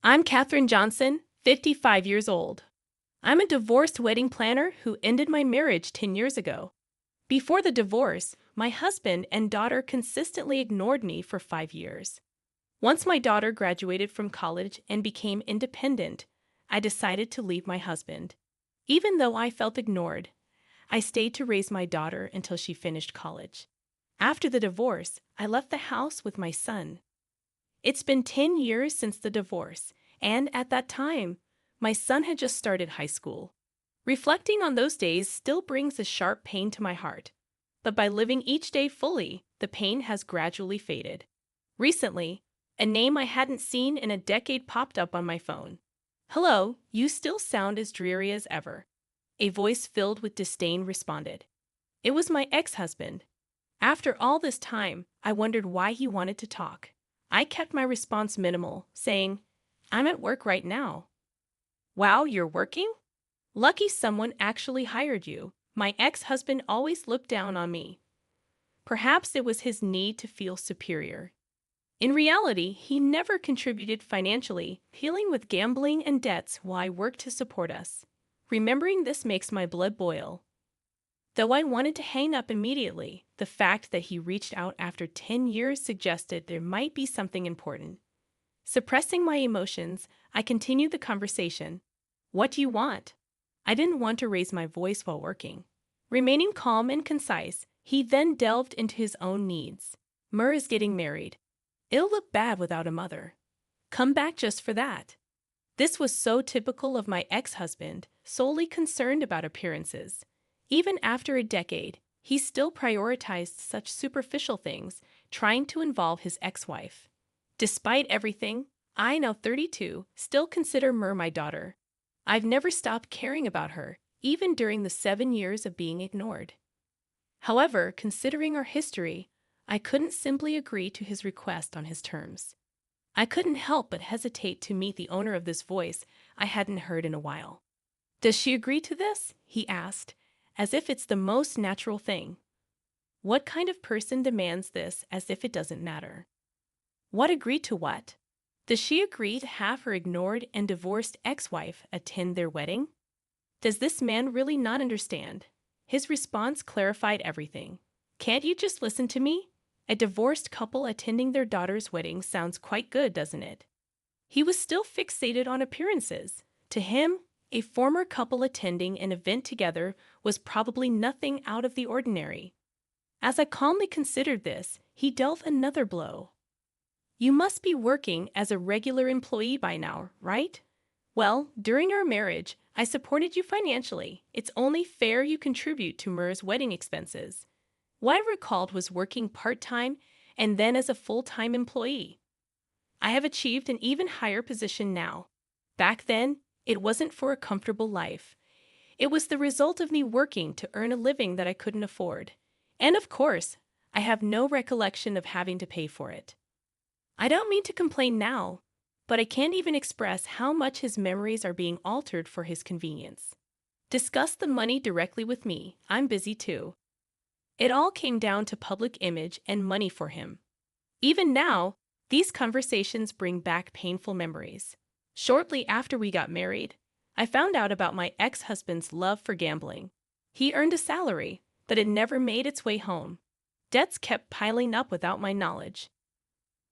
I'm Katherine Johnson, 55 years old. I'm a divorced wedding planner who ended my marriage 10 years ago. Before the divorce, my husband and daughter consistently ignored me for 5 years. Once my daughter graduated from college and became independent, I decided to leave my husband. Even though I felt ignored, I stayed to raise my daughter until she finished college. After the divorce, I left the house with my son. It's been 10 years since the divorce, and at that time, my son had just started high school. Reflecting on those days still brings a sharp pain to my heart, but by living each day fully, the pain has gradually faded. Recently, a name I hadn't seen in a decade popped up on my phone. "Hello, you still sound as dreary as ever," a voice filled with disdain responded. It was my ex-husband. After all this time, I wondered why he wanted to talk. I kept my response minimal, saying, "I'm at work right now." "Wow, you're working? Lucky someone actually hired you." My ex-husband always looked down on me. Perhaps it was his need to feel superior. In reality, he never contributed financially, dealing with gambling and debts while I worked to support us. Remembering this makes my blood boil. Though I wanted to hang up immediately, the fact that he reached out after 10 years suggested there might be something important. Suppressing my emotions, I continued the conversation. "What do you want?" I didn't want to raise my voice while working. Remaining calm and concise, he then delved into his own needs. "Mur is getting married. It'll look bad without a mother. Come back just for that." This was so typical of my ex-husband, solely concerned about appearances. Even after a decade, he still prioritized such superficial things, trying to involve his ex-wife. Despite everything, I, now 32, still consider Mur my daughter. I've never stopped caring about her, even during the 7 years of being ignored. However, considering our history, I couldn't simply agree to his request on his terms. I couldn't help but hesitate to meet the owner of this voice I hadn't heard in a while. "Does she agree to this?" he asked, as if it's the most natural thing. What kind of person demands this as if it doesn't matter? What agree to what? Does she agree to have her ignored and divorced ex-wife attend their wedding? Does this man really not understand? His response clarified everything. "Can't you just listen to me? A divorced couple attending their daughter's wedding sounds quite good, doesn't it?" He was still fixated on appearances. To him, a former couple attending an event together was probably nothing out of the ordinary. As I calmly considered this, he dealt another blow. "You must be working as a regular employee by now, right? Well, during our marriage, I supported you financially. It's only fair you contribute to Mur's wedding expenses." What I recalled was working part-time and then as a full-time employee. I have achieved an even higher position now. Back then, it wasn't for a comfortable life. It was the result of me working to earn a living that I couldn't afford. And of course, I have no recollection of having to pay for it. I don't mean to complain now, but I can't even express how much his memories are being altered for his convenience. Discuss the money directly with me. I'm busy too. It all came down to public image and money for him. Even now, these conversations bring back painful memories. Shortly after we got married, I found out about my ex-husband's love for gambling. He earned a salary, but it never made its way home. Debts kept piling up without my knowledge.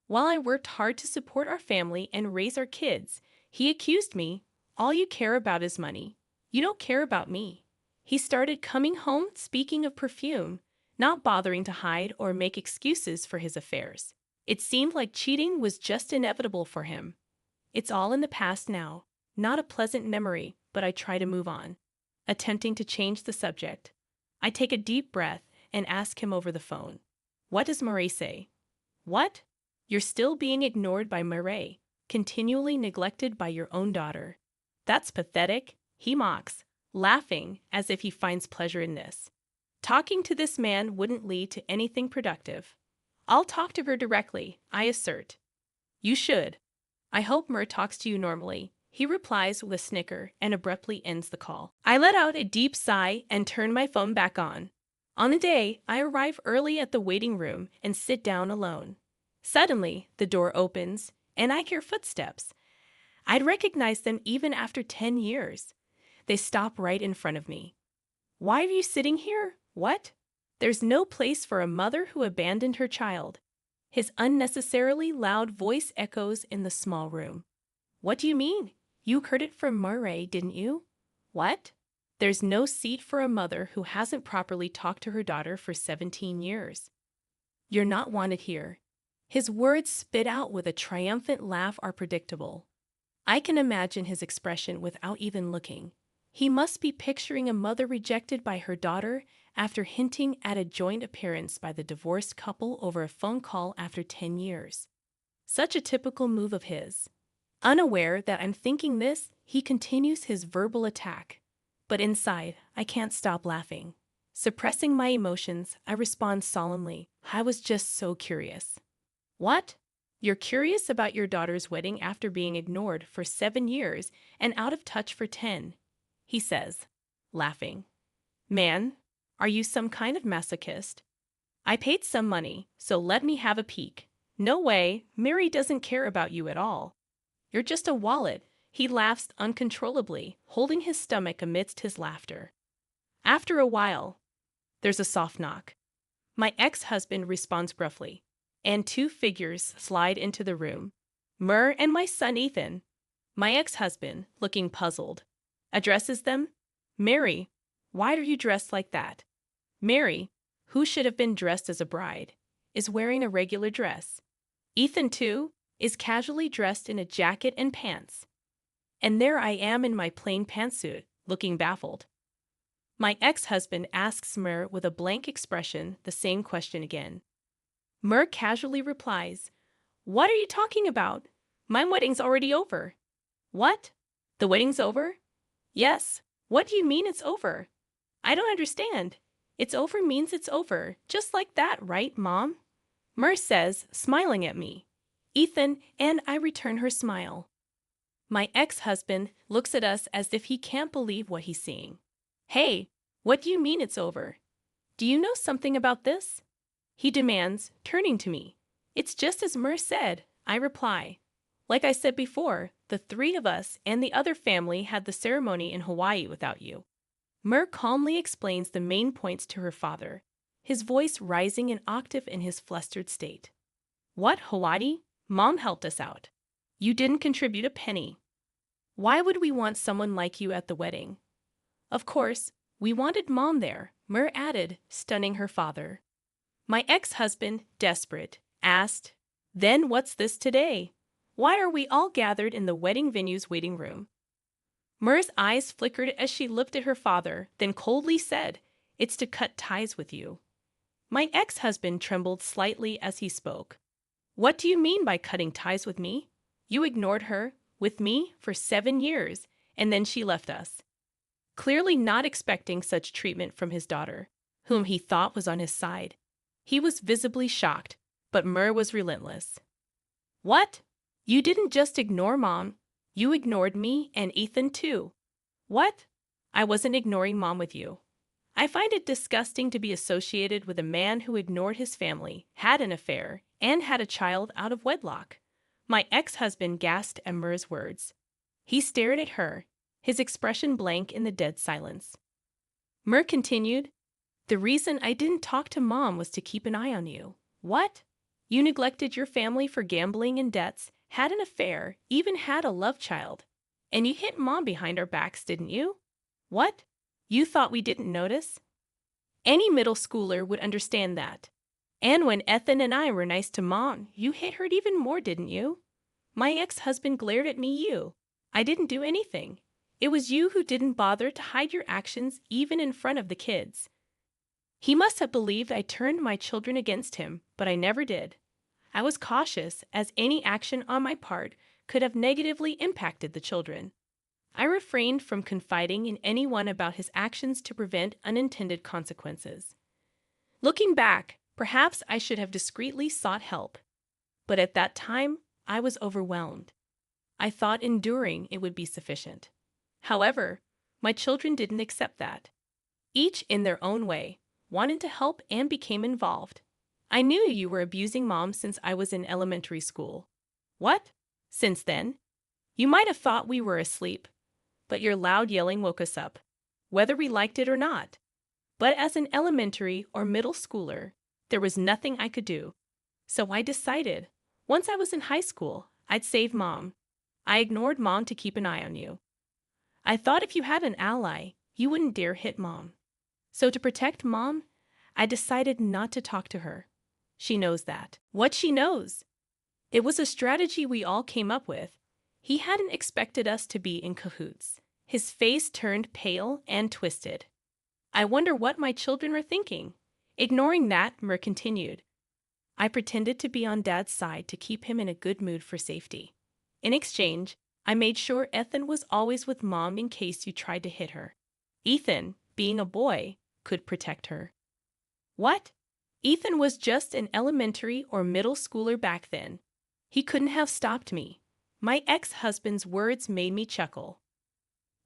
While I worked hard to support our family and raise our kids, he accused me, "All you care about is money. You don't care about me." He started coming home speaking of perfume, not bothering to hide or make excuses for his affairs. It seemed like cheating was just inevitable for him. It's all in the past now, not a pleasant memory, but I try to move on. Attempting to change the subject, I take a deep breath and ask him over the phone, "What does Murray say?" "What? You're still being ignored by Murray, continually neglected by your own daughter. That's pathetic," he mocks, laughing as if he finds pleasure in this. Talking to this man wouldn't lead to anything productive. "I'll talk to her directly," I assert. "You should. I hope Mur talks to you normally." He replies with a snicker and abruptly ends the call. I let out a deep sigh and turn my phone back on. On the day, I arrive early at the waiting room and sit down alone. Suddenly, the door opens, and I hear footsteps. I'd recognize them even after 10 years. They stop right in front of me. Why are you sitting here? What? There's no place for a mother who abandoned her child. His unnecessarily loud voice echoes in the small room. What do you mean? You heard it from Murray, didn't you? What? There's no seat for a mother who hasn't properly talked to her daughter for 17 years. You're not wanted here. His words spit out with a triumphant laugh are predictable. I can imagine his expression without even looking. He must be picturing a mother rejected by her daughter after hinting at a joint appearance by the divorced couple over a phone call after 10 years. Such a typical move of his. Unaware that I'm thinking this, he continues his verbal attack. But inside, I can't stop laughing. Suppressing my emotions, I respond solemnly. I was just so curious. What? You're curious about your daughter's wedding after being ignored for 7 years and out of touch for 10, he says, laughing. Man, are you some kind of masochist? I paid some money, so let me have a peek. No way, Mary doesn't care about you at all. You're just a wallet. He laughs uncontrollably, holding his stomach amidst his laughter. After a while, there's a soft knock. My ex-husband responds gruffly, and 2 figures slide into the room. Mur and my son Ethan. My ex-husband, looking puzzled, addresses them. Mary, why are you dressed like that? Mary, who should have been dressed as a bride, is wearing a regular dress. Ethan, too, is casually dressed in a jacket and pants. And there I am in my plain pantsuit, looking baffled. My ex-husband asks Mur with a blank expression the same question again. Mur casually replies, What are you talking about? My wedding's already over. What? The wedding's over? Yes. What do you mean it's over? I don't understand. It's over means it's over, just like that, right, Mom? Mur says, smiling at me. Ethan and I return her smile. My ex-husband looks at us as if he can't believe what he's seeing. Hey, what do you mean it's over? Do you know something about this? He demands, turning to me. It's just as Mur said, I reply. Like I said before, the 3 of us and the other family had the ceremony in Hawaii without you. Mur calmly explains the main points to her father, his voice rising an octave in his flustered state. What, Hawaii? Mom helped us out. You didn't contribute a penny. Why would we want someone like you at the wedding? Of course, we wanted Mom there, Mur added, stunning her father. My ex-husband, desperate, asked, Then what's this today? Why are we all gathered in the wedding venue's waiting room? Mur's eyes flickered as she looked at her father, then coldly said, It's to cut ties with you. My ex-husband trembled slightly as he spoke. What do you mean by cutting ties with me? You ignored her, with me, for 7 years, and then she left us. Clearly not expecting such treatment from his daughter, whom he thought was on his side. He was visibly shocked, but Mur was relentless. What? You didn't just ignore Mom. You ignored me and Ethan too. What? I wasn't ignoring Mom with you. I find it disgusting to be associated with a man who ignored his family, had an affair, and had a child out of wedlock. My ex-husband gasped at Mur's words. He stared at her, his expression blank in the dead silence. Mur continued, The reason I didn't talk to Mom was to keep an eye on you. What? You neglected your family for gambling and debts, had an affair, even had a love child. And you hit Mom behind our backs, didn't you? What? You thought we didn't notice? Any middle schooler would understand that. And when Ethan and I were nice to Mom, you hit her even more, didn't you? My ex-husband glared at me. I didn't do anything. It was you who didn't bother to hide your actions even in front of the kids. He must have believed I turned my children against him, but I never did. I was cautious, as any action on my part could have negatively impacted the children. I refrained from confiding in anyone about his actions to prevent unintended consequences. Looking back, perhaps I should have discreetly sought help. But at that time, I was overwhelmed. I thought enduring it would be sufficient. However, my children didn't accept that. Each, in their own way, wanted to help and became involved. I knew you were abusing Mom since I was in elementary school. What? Since then? You might have thought we were asleep, but your loud yelling woke us up, whether we liked it or not. But as an elementary or middle schooler, there was nothing I could do. So I decided, once I was in high school, I'd save Mom. I ignored Mom to keep an eye on you. I thought if you had an ally, you wouldn't dare hit Mom. So to protect Mom, I decided not to talk to her. She knows that. What she knows? It was a strategy we all came up with. He hadn't expected us to be in cahoots. His face turned pale and twisted. I wonder what my children are thinking. Ignoring that, Mur continued. I pretended to be on Dad's side to keep him in a good mood for safety. In exchange, I made sure Ethan was always with Mom in case you tried to hit her. Ethan, being a boy, could protect her. What? Ethan was just an elementary or middle schooler back then. He couldn't have stopped me. My ex-husband's words made me chuckle.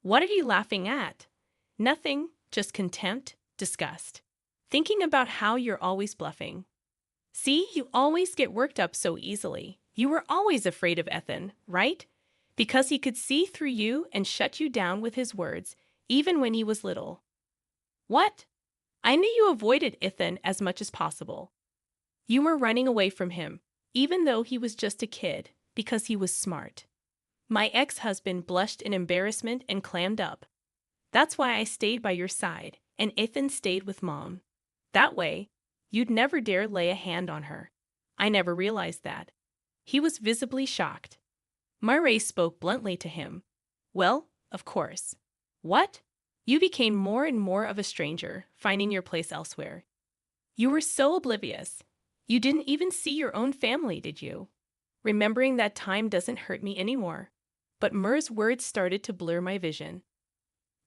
What are you laughing at? Nothing, just contempt, disgust. Thinking about how you're always bluffing. See, you always get worked up so easily. You were always afraid of Ethan, right? Because he could see through you and shut you down with his words, even when he was little. What? I knew you avoided Ethan as much as possible. You were running away from him, even though he was just a kid, because he was smart. My ex-husband blushed in embarrassment and clammed up. That's why I stayed by your side, and Ethan stayed with Mom. That way, you'd never dare lay a hand on her. I never realized that. He was visibly shocked. Murray spoke bluntly to him. Well, of course. What? You became more and more of a stranger, finding your place elsewhere. You were so oblivious. You didn't even see your own family, did you? Remembering that time doesn't hurt me anymore. But Mur's words started to blur my vision.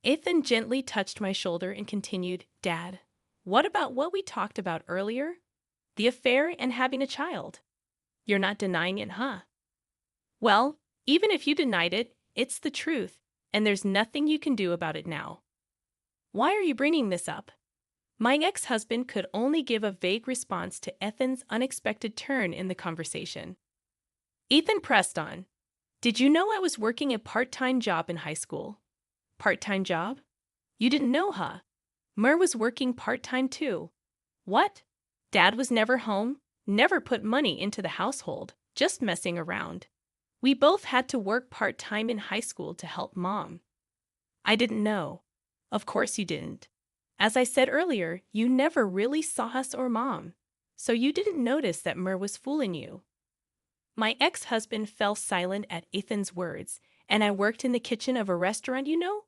Ethan gently touched my shoulder and continued, Dad, what about what we talked about earlier? The affair and having a child. You're not denying it, huh? Well, even if you denied it, it's the truth, and there's nothing you can do about it now. Why are you bringing this up? My ex-husband could only give a vague response to Ethan's unexpected turn in the conversation. Ethan pressed on. Did you know I was working a part-time job in high school? Part-time job? You didn't know, huh? Mur was working part-time too. What? Dad was never home, never put money into the household, just messing around. We both had to work part-time in high school to help Mom. I didn't know. Of course you didn't. As I said earlier, you never really saw us or Mom, so you didn't notice that Mur was fooling you. My ex-husband fell silent at Ethan's words, and I worked in the kitchen of a restaurant, you know?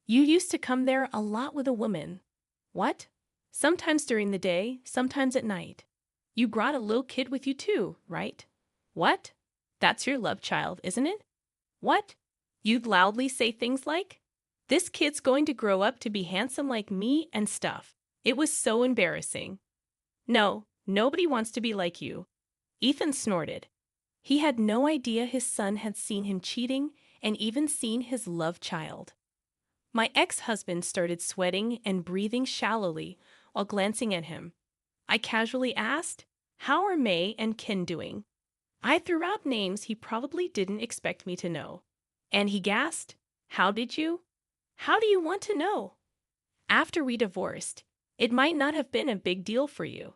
You used to come there a lot with a woman. What? Sometimes during the day, sometimes at night. You brought a little kid with you too, right? What? That's your love child, isn't it? What? You'd loudly say things like, this kid's going to grow up to be handsome like me and stuff. It was so embarrassing. No, nobody wants to be like you. Ethan snorted. He had no idea his son had seen him cheating and even seen his love child. My ex-husband started sweating and breathing shallowly while glancing at him. I casually asked, how are May and Ken doing? I threw out names he probably didn't expect me to know. And he gasped, how did you? How do you want to know? After we divorced, it might not have been a big deal for you,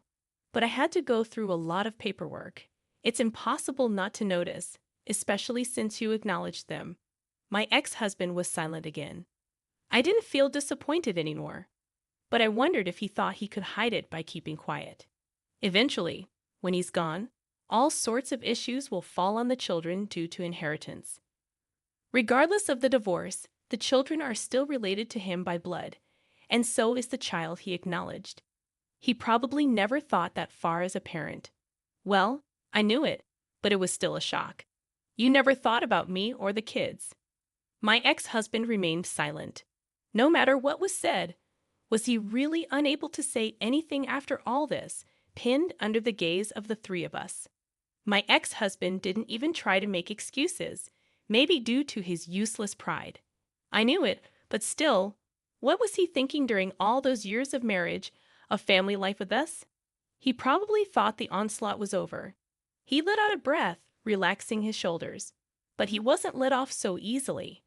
but I had to go through a lot of paperwork. It's impossible not to notice, especially since you acknowledged them. My ex-husband was silent again. I didn't feel disappointed anymore, but I wondered if he thought he could hide it by keeping quiet. Eventually, when he's gone, all sorts of issues will fall on the children due to inheritance. Regardless of the divorce, the children are still related to him by blood, and so is the child he acknowledged. He probably never thought that far as a parent. Well, I knew it, but it was still a shock. You never thought about me or the kids. My ex-husband remained silent. No matter what was said, was he really unable to say anything after all this, pinned under the gaze of the three of us? My ex-husband didn't even try to make excuses, maybe due to his useless pride. I knew it, but still, what was he thinking during all those years of marriage, of family life with us? He probably thought the onslaught was over. He let out a breath, relaxing his shoulders. but he wasn't let off so easily.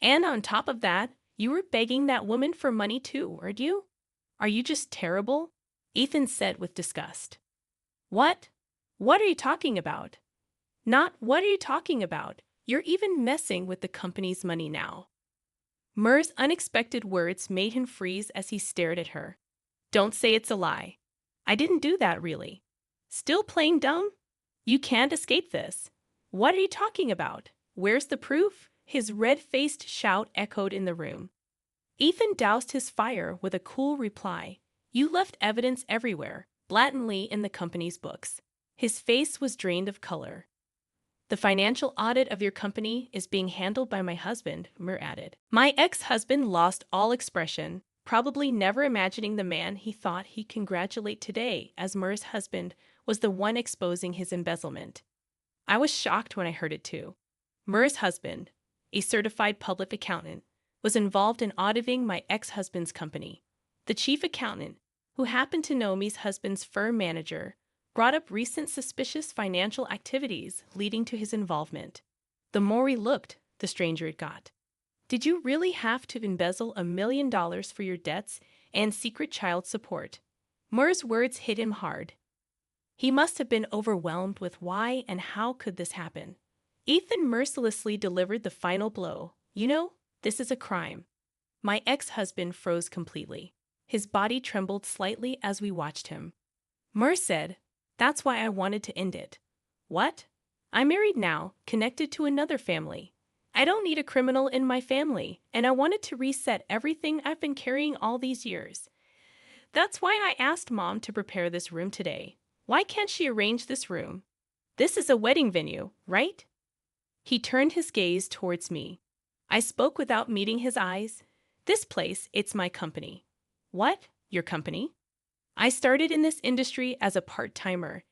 And on top of that, you were begging that woman for money too, weren't you? Are you just terrible? Ethan said with disgust. What? What are you talking about? Not what are you talking about? You're even messing with the company's money now. Mur's unexpected words made him freeze as he stared at her. Don't say it's a lie. I didn't do that, really. Still playing dumb? You can't escape this. What are you talking about? Where's the proof? His red-faced shout echoed in the room. Ethan doused his fire with a cool reply. You left evidence everywhere, blatantly in the company's books. His face was drained of color. The financial audit of your company is being handled by my husband, Mur added. My ex-husband lost all expression, probably never imagining the man he thought he'd congratulate today as Mur's husband was the one exposing his embezzlement. I was shocked when I heard it too. Mur's husband, a certified public accountant, was involved in auditing my ex-husband's company. The chief accountant, who happened to know me's husband's firm manager, brought up recent suspicious financial activities leading to his involvement. The more he looked, the stranger it got. Did you really have to embezzle $1 million for your debts and secret child support? Mur's words hit him hard. He must have been overwhelmed with why and how could this happen. Ethan mercilessly delivered the final blow. You know, this is a crime. My ex-husband froze completely. His body trembled slightly as we watched him. Mur said, That's why I wanted to end it. What? I'm married now, connected to another family. I don't need a criminal in my family, and I wanted to reset everything I've been carrying all these years. That's why I asked Mom to prepare this room today. Why can't she arrange this room? This is a wedding venue, right? He turned his gaze towards me. I spoke without meeting his eyes. This place, it's my company. What? Your company? I started in this industry as a part-timer,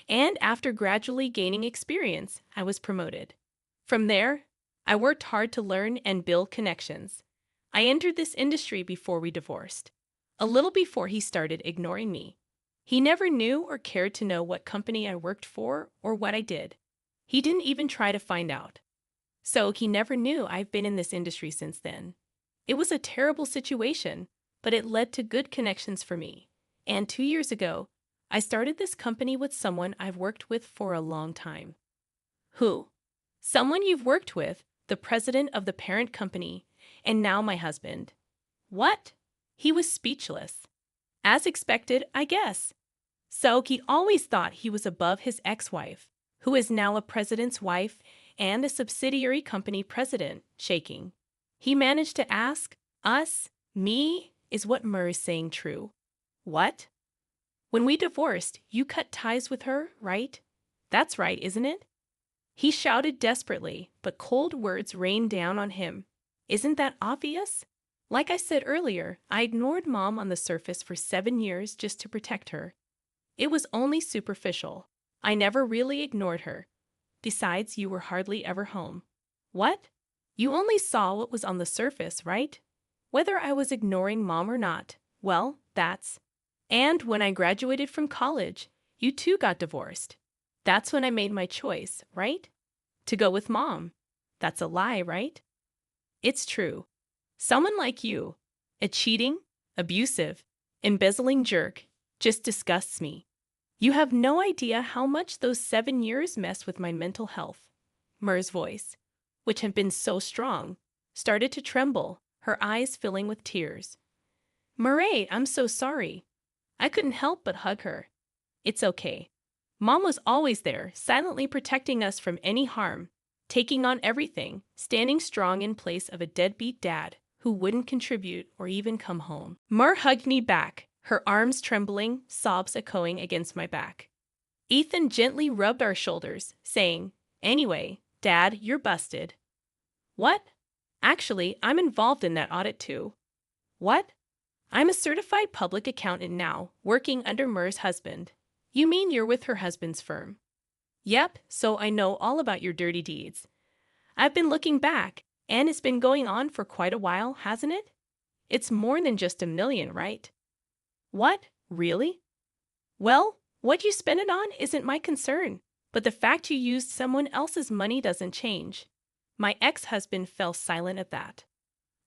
and after gradually gaining experience, I was promoted. From there, I worked hard to learn and build connections. I entered this industry before we divorced, a little before he started ignoring me. He never knew or cared to know what company I worked for or what I did. He didn't even try to find out. So he never knew I've been in this industry since then. It was a terrible situation, but it led to good connections for me. And 2 years ago, I started this company with someone I've worked with for a long time. Who? Someone you've worked with, the president of the parent company, and now my husband. What? He was speechless. As expected, I guess. So he always thought he was above his ex-wife, who is now a president's wife and a subsidiary company president, shaking. He managed to ask us, me, is what Mur is saying true? What? When we divorced, you cut ties with her, right? That's right, isn't it? He shouted desperately, but cold words rained down on him. Isn't that obvious? Like I said earlier, I ignored Mom on the surface for 7 years just to protect her. It was only superficial. I never really ignored her. Besides, you were hardly ever home. What? You only saw what was on the surface, right? Whether I was ignoring Mom or not, well, that's... And when I graduated from college, you too got divorced. That's when I made my choice, right? To go with Mom. That's a lie, right? It's true. Someone like you, a cheating, abusive, embezzling jerk, just disgusts me. You have no idea how much those 7 years messed with my mental health. Mur's voice, which had been so strong, started to tremble, her eyes filling with tears. Murray, I'm so sorry. I couldn't help but hug her. It's okay. Mom was always there, silently protecting us from any harm, taking on everything, standing strong in place of a deadbeat dad who wouldn't contribute or even come home. Mur hugged me back, her arms trembling, sobs echoing against my back. Ethan gently rubbed our shoulders, saying, Anyway, Dad, you're busted. What? Actually, I'm involved in that audit too. What? I'm a certified public accountant now, working under Mur's husband. You mean you're with her husband's firm? Yep, so I know all about your dirty deeds. I've been looking back, and it's been going on for quite a while, hasn't it? It's more than just $1 million, right? What? Really? Well, what you spend it on isn't my concern. But the fact you used someone else's money doesn't change. My ex-husband fell silent at that.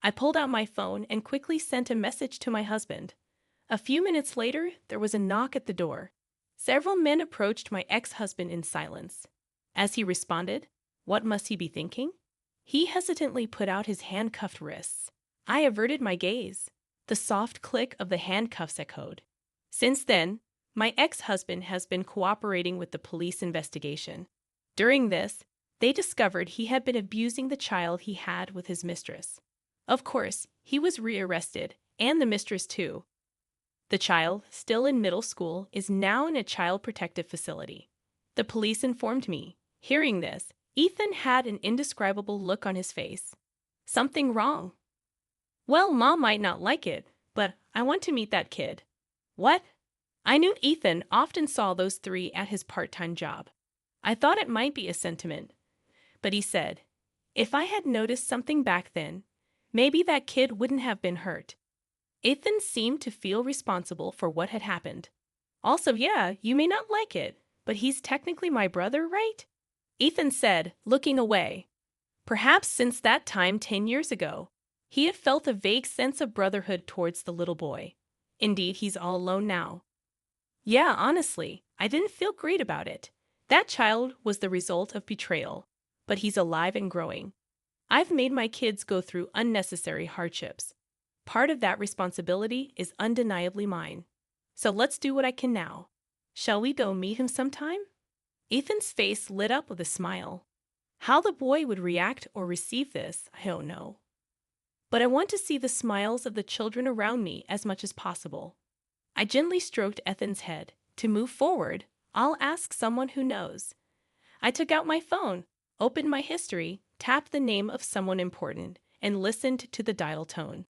I pulled out my phone and quickly sent a message to my husband. A few minutes later, there was a knock at the door. Several men approached my ex-husband in silence. As he responded, what must he be thinking? He hesitantly put out his handcuffed wrists. I averted my gaze. The soft click of the handcuffs echoed. Since then, my ex-husband has been cooperating with the police investigation. During this, they discovered he had been abusing the child he had with his mistress. Of course, he was rearrested, and the mistress too. The child, still in middle school, is now in a child protective facility. The police informed me. Hearing this, Ethan had an indescribable look on his face. Something wrong. Well, Mom might not like it, but I want to meet that kid. What? I knew Ethan often saw those three at his part-time job. I thought it might be a sentiment. But he said, if I had noticed something back then, maybe that kid wouldn't have been hurt. Ethan seemed to feel responsible for what had happened. Also, yeah, you may not like it, but he's technically my brother, right? Ethan said, looking away. Perhaps since that time 10 years ago, he had felt a vague sense of brotherhood towards the little boy. Indeed, he's all alone now. Yeah, honestly, I didn't feel great about it. That child was the result of betrayal, but he's alive and growing. I've made my kids go through unnecessary hardships. Part of that responsibility is undeniably mine. So let's do what I can now. Shall we go meet him sometime? Ethan's face lit up with a smile. How the boy would react or receive this, I don't know. But I want to see the smiles of the children around me as much as possible. I gently stroked Ethan's head. To move forward, I'll ask someone who knows. I took out my phone, opened my history, tapped the name of someone important, and listened to the dial tone.